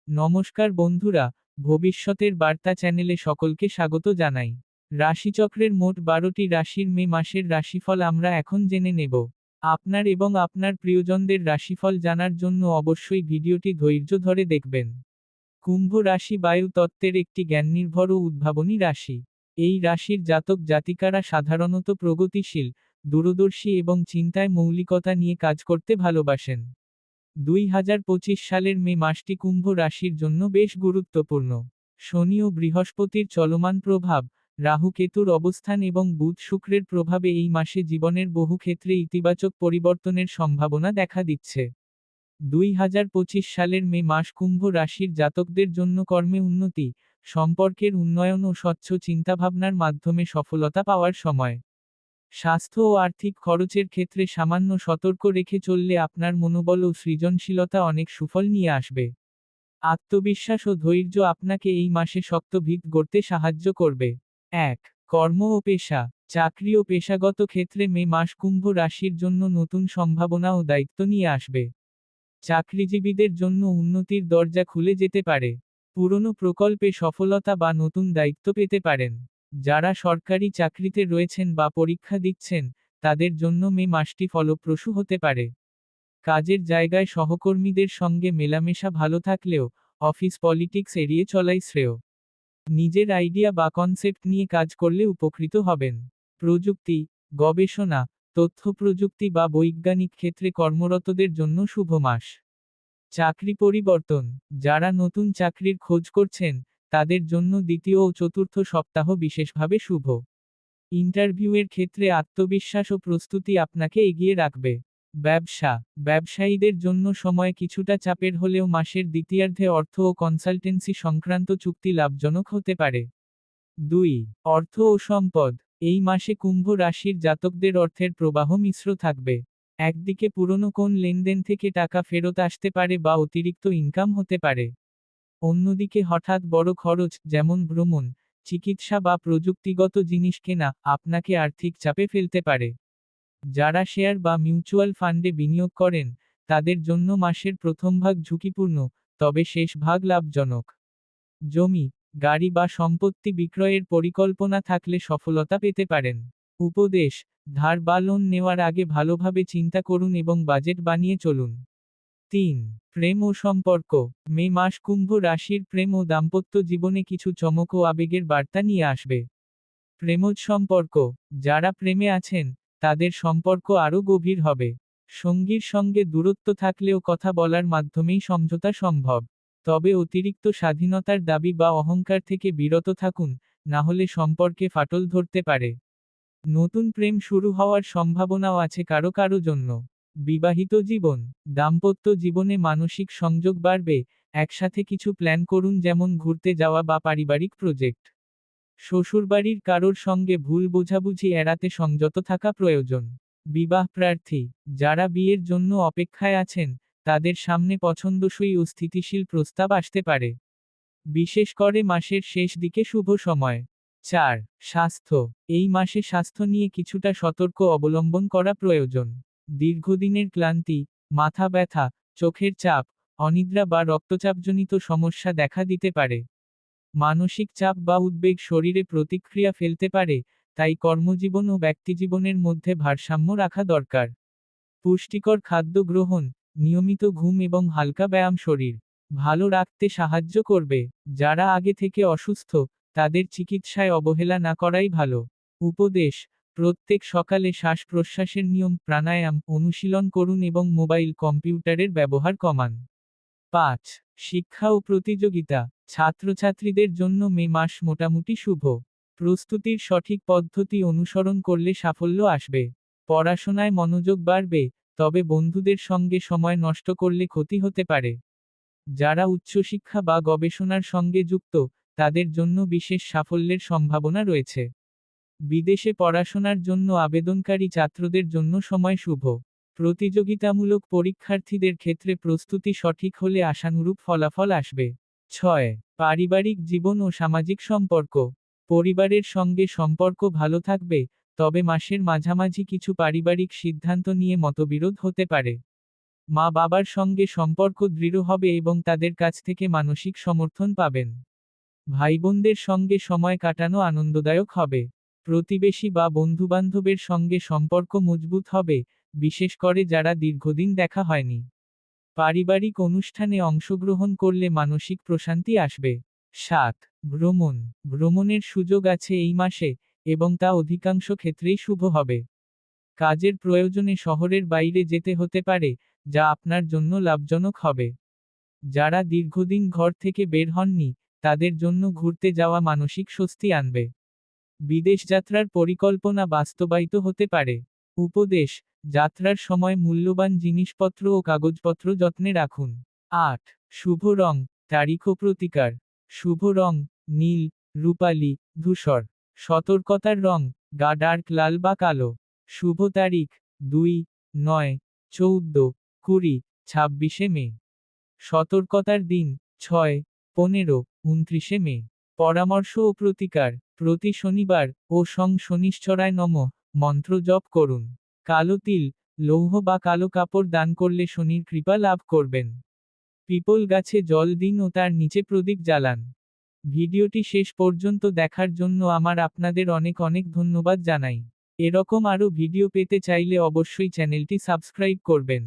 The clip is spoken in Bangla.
নমস্কার বন্ধুরা, ভবিষ্যতের বার্তা চ্যানেলে সকলকে স্বাগত জানাই। রাশিচক্রের মোট 12টি রাশির মে মাসের রাশিফল আমরা এখন জেনে নেব। আপনার এবং আপনার প্রিয়জনদের রাশিফল জানার জন্য অবশ্যই ভিডিওটি ধৈর্য ধরে দেখবেন। কুম্ভ রাশি বায়ু তত্ত্বের একটি জ্ঞাননির্ভর ও উদ্ভাবনী রাশি। এই রাশির জাতক জাতিকারা সাধারণত প্রগতিশীল, দূরদর্শী এবং চিন্তায় মৌলিকতা নিয়ে কাজ করতে ভালোবাসেন। 2025 সালের মে মাসটি কুম্ভ রাশির জন্য বেশ গুরুত্বপূর্ণ। শনি ও বৃহস্পতির চলমান প্রভাব, রাহু কেতুর অবস্থান এবং বুধ শুক্রের প্রভাবে এই মাসে জীবনের বহু ক্ষেত্রে ইতিবাচক পরিবর্তনের সম্ভাবনা দেখা দিচ্ছে। 2025 সালের মে মাস কুম্ভ রাশির জাতকদের জন্য কর্মে উন্নতি, সম্পর্কের উন্নয়ন ও স্বচ্ছ চিন্তাভাবনার মাধ্যমে সফলতা পাওয়ার সময়। স্বাস্থ্য ও আর্থিক খরচের ক্ষেত্রে সামান্য সতর্ক রেখে চললে আপনার মনোবল ও সৃজনশীলতা অনেক সুফল নিয়ে আসবে। আত্মবিশ্বাস ও ধৈর্য আপনাকে এই মাসে শক্ত ভিত গড়তে সাহায্য করবে। 1. কর্ম ও পেশা। চাকরি ও পেশাগত ক্ষেত্রে মে মাস কুম্ভ রাশির জন্য নতুন সম্ভাবনা ও দায়িত্ব নিয়ে আসবে। চাকরিজীবীদের জন্য উন্নতির দরজা খুলে যেতে পারে। পুরনো প্রকল্পে সফলতা বা নতুন দায়িত্ব পেতে পারেন। যারা সরকারি চাকরিতে রয়েছেন বা পরীক্ষা দিচ্ছেন, তাদের জন্য মে মাসটি ফলপ্রসূ হতে পারে। কাজের জায়গায় সহকর্মীদের সঙ্গে মেলামেশা ভালো থাকলেও অফিস পলিটিক্স এড়িয়ে চলাই শ্রেয়। নিজের আইডিয়া বা কনসেপ্ট নিয়ে কাজ করলে উপকৃত হবেন। প্রযুক্তি, গবেষণা, তথ্য প্রযুক্তি বা বৈজ্ঞানিক ক্ষেত্রে কর্মরতদের জন্য শুভ মাস। চাকরি পরিবর্তন। যারা নতুন চাকরির খোঁজ করছেন, তাদের জন্য দ্বিতীয় ও চতুর্থ সপ্তাহ বিশেষভাবে শুভ। ইন্টারভিউয়ের ক্ষেত্রে আত্মবিশ্বাস ও প্রস্তুতি আপনাকে এগিয়ে রাখবে। ব্যবসা। ব্যবসায়ীদের জন্য সময় কিছুটা চাপের হলেও মাসের দ্বিতীয়ার্ধে অর্থ ও কনসালটেন্সি সংক্রান্ত চুক্তি লাভজনক হতে পারে। 2. অর্থ ও সম্পদ। এই মাসে কুম্ভ রাশির জাতকদের অর্থের প্রবাহ মিশ্র থাকবে। একদিকে পুরনো কোন লেনদেন থেকে টাকা ফেরত আসতে পারে বা অতিরিক্ত ইনকাম হতে পারে। অন্যদিকে হঠাৎ বড় খরচ, যেমন ভ্রমণ, চিকিৎসা বা প্রযুক্তিগত জিনিস কেনা, আপনাকে আর্থিক চাপে ফেলতে পারে। যারা শেয়ার বা মিউচুয়াল ফান্ডে বিনিয়োগ করেন, তাদের জন্য মাসের প্রথম ভাগ ঝুঁকিপূর্ণ, তবে শেষ ভাগ লাভজনক। জমি, গাড়ি বা সম্পত্তি বিক্রয়ের পরিকল্পনা থাকলে সফলতা পেতে পারেন। উপদেশ: ধার বা লোন নেওয়ার আগে ভালোভাবে চিন্তা করুন এবং বাজেট বানিয়ে চলুন। 3. প্রেম ও সম্পর্ক। মে মাস কুম্ভ রাশির প্রেম ও দাম্পত্য জীবনে কিছু চমক ও আবেগের বার্তা নিয়ে আসবে। প্রেমজ সম্পর্ক। যারা প্রেমে আছেন, তাদের সম্পর্ক আরও গভীর হবে। সঙ্গীর সঙ্গে দূরত্ব থাকলেও কথা বলার মাধ্যমেই সমঝোতা সম্ভব। তবে অতিরিক্ত স্বাধীনতার দাবি বা অহংকার থেকে বিরত থাকুন, না হলে সম্পর্কে ফাটল ধরতে পারে। নতুন প্রেম শুরু হওয়ার সম্ভাবনাও আছে কারো কারো জন্য। বিবাহিত জীবন। দাম্পত্য জীবনে মানসিক সংযোগ বাড়বে, একসাথে কিছু প্ল্যান করুন, যেমন ঘুরতে যাওয়া বা পারিবারিক প্রজেক্ট। শ্বশুরবাড়ির কারোর সঙ্গে ভুল বোঝাবুঝি এড়াতে সংযত থাকা প্রয়োজন। বিবাহ প্রার্থী। যারা বিয়ের জন্য অপেক্ষায় আছেন, তাদের সামনে পছন্দসই ও স্থিতিশীল প্রস্তাব আসতে পারে। বিশেষ করে মাসের শেষ দিকে শুভ সময়। 4. স্বাস্থ্য। এই মাসে স্বাস্থ্য নিয়ে কিছুটা সতর্ক অবলম্বন করা প্রয়োজন। দীর্ঘদিনের ক্লান্তি, মাথা ব্যথা, চোখের চাপ, অনিদ্রা বা রক্তচাপজনিত সমস্যা দেখা দিতে পারে। মানসিক চাপ বা উদ্বেগ শরীরে প্রতিক্রিয়া ফেলতে পারে, তাই কর্মজীবন ও ব্যক্তিজীবনের মধ্যে ভারসাম্য রাখা দরকার। পুষ্টিকর খাদ্য গ্রহণ, নিয়মিত ঘুম এবং হালকা ব্যায়াম শরীর ভালো রাখতে সাহায্য করবে। যারা আগে থেকে অসুস্থ, তাদের চিকিৎসায় অবহেলা না করাই ভালো। উপদেশ: প্রত্যেক সকালে শ্বাস প্রশ্বাসের নিয়ম, প্রাণায়াম অনুশীলন করুন এবং মোবাইল কম্পিউটারের ব্যবহার কমান। 5. শিক্ষা ও প্রতিযোগিতা। ছাত্রছাত্রীদের জন্য মে মাস মোটামুটি শুভ। প্রস্তুতির সঠিক পদ্ধতি অনুসরণ করলে সাফল্য আসবে। পড়াশোনায় মনোযোগ বাড়বে, তবে বন্ধুদের সঙ্গে সময় নষ্ট করলে ক্ষতি হতে পারে। যারা উচ্চশিক্ষা বা গবেষণার সঙ্গে যুক্ত, তাদের জন্য বিশেষ সাফল্যের সম্ভাবনা রয়েছে। বিদেশে পড়াশোনার জন্য আবেদনকারী ছাত্রদের জন্য সময় শুভ। প্রতিযোগিতামূলক পরীক্ষার্থীদের ক্ষেত্রে প্রস্তুতি সঠিক হলে আশানুরূপ ফলাফল আসবে। 6. পারিবারিক জীবন ও সামাজিক সম্পর্ক। পরিবারের সঙ্গে সম্পর্ক ভালো থাকবে, তবে মাসের মাঝামাঝি কিছু পারিবারিক সিদ্ধান্ত নিয়ে মতবিরোধ হতে পারে। মা বাবার সঙ্গে সম্পর্ক দৃঢ় হবে এবং তাদের কাছ থেকে মানসিক সমর্থন পাবেন। ভাইবোনদের সঙ্গে সময় কাটানো আনন্দদায়ক হবে। প্রতিবেশী বা বন্ধুবান্ধবের সঙ্গে সম্পর্ক মজবুত হবে, বিশেষ করে যারা দীর্ঘদিন দেখা হয়নি। পারিবারিক অনুষ্ঠানে অংশগ্রহণ করলে মানসিক প্রশান্তি আসবে। ৭. ভ্রমণ। ভ্রমণের সুযোগ আছে এই মাসে, এবং তা অধিকাংশ ক্ষেত্রেই শুভ হবে। কাজের প্রয়োজনে শহরের বাইরে যেতে হতে পারে, যা আপনার জন্য লাভজনক হবে। যারা দীর্ঘদিন ঘর থেকে বের হননি, তাদের জন্য ঘুরতে যাওয়া মানসিক স্বস্তি আনবে। বিদেশ যাত্রার পরিকল্পনা বাস্তবায়িত হতে পারে। উপদেশ: যাত্রার সময় মূল্যবান জিনিসপত্র ও কাগজপত্র যত্নে রাখুন। ৮. শুভ রং, তারিখ ও প্রতিকার। শুভ রং: নীল, রূপালি, ধূসর। সতর্কতার রং: গা ডার্ক লাল বা কালো। শুভ তারিখ: 2, 9, 14, 20, 26 মে। সতর্কতার দিন: 6, 15, 29 মে। পরামর্শ ও প্রতিকার: প্রতি শনিবার ও শনিশ্চরায় নমঃ মন্ত্র জপ করুন। কালো তিল, লৌহ বা কালো কাপড় দান করলে শনির কৃপা লাভ করবেন। পিপল গাছে জল দিন ও তার নিচে প্রদীপ জ্বালান। ভিডিওটি শেষ পর্যন্ত দেখার জন্য আপনাদের অনেক অনেক ধন্যবাদ জানাই। এরকম আরও ভিডিও পেতে চাইলে অবশ্যই চ্যানেলটি সাবস্ক্রাইব করবেন।